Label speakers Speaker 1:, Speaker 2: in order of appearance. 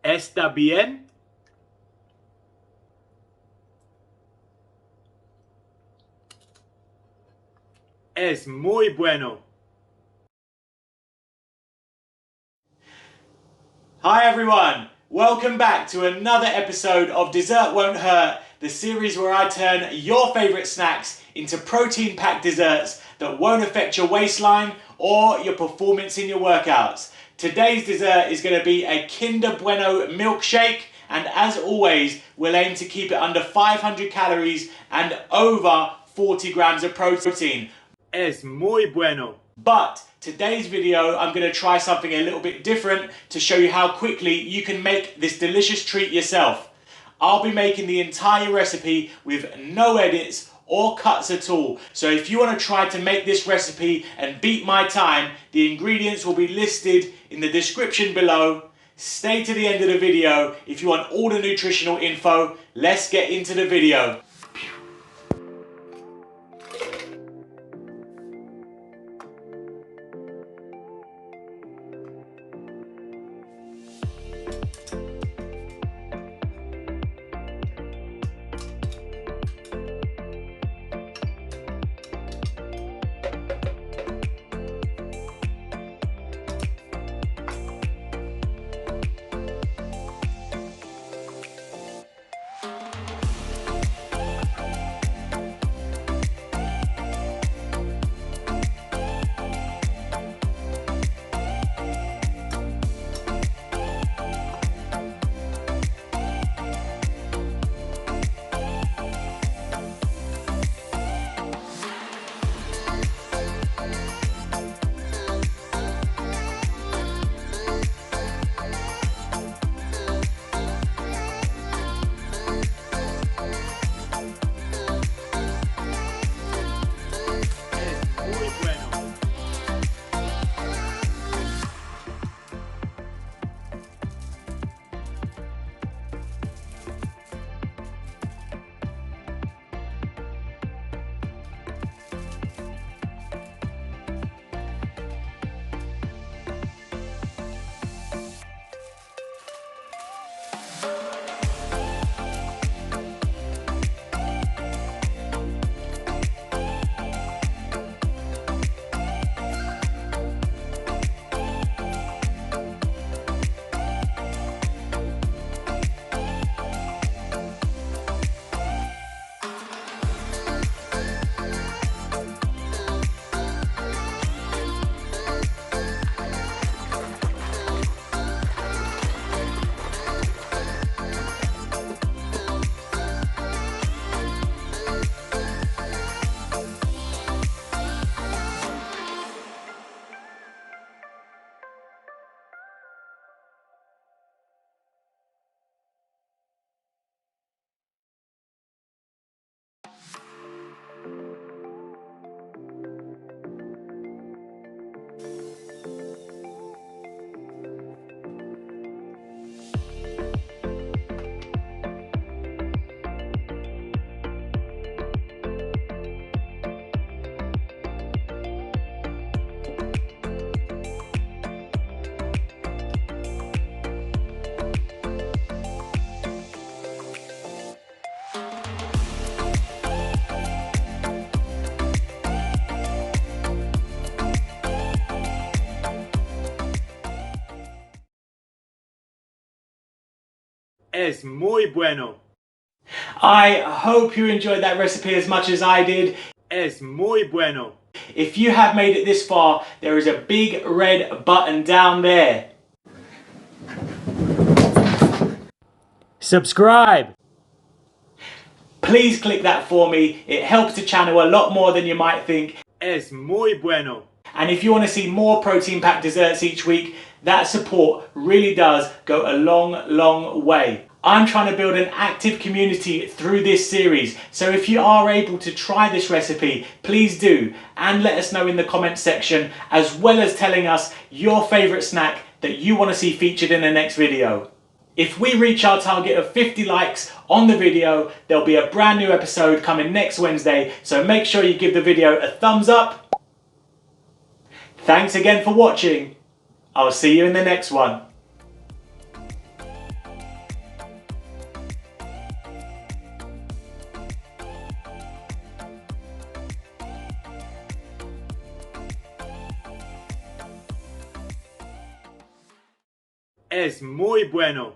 Speaker 1: ¿Está bien? Es muy bueno. Hi everyone, welcome back to another episode of Dessert Won't Hurt, the series where I turn your favourite snacks into protein-packed desserts that won't affect your waistline or your performance in your workouts. Today's dessert is going to be a Kinder Bueno milkshake, and as always, we'll aim to keep it under 500 calories and over 40 grams of protein. Es muy bueno. But today's video, I'm going to try something a little bit different to show you how quickly you can make this delicious treat yourself. I'll be making the entire recipe with no edits or cuts at all. So if you want to try to make this recipe and beat my time, the ingredients will be listed in the description below. Stay to the end of the video if you want all the nutritional info. Let's get into the video. Es muy bueno. I hope you enjoyed that recipe as much as I did. Es muy bueno. If you have made it this far, there is a big red button down there. Subscribe. Please click that for me. It helps the channel a lot more than you might think. Es muy bueno. And if you want to see more protein-packed desserts each week, that support really does go a long way. I'm trying to build an active community through this series, so if you are able to try this recipe, please do, and let us know in the comments section, as well as telling us your favourite snack that you want to see featured in the next video. If we reach our target of 50 likes on the video, there'll be a brand new episode coming next Wednesday, so make sure you give the video a thumbs up. Thanks again for watching. I'll see you in the next one. Es muy bueno.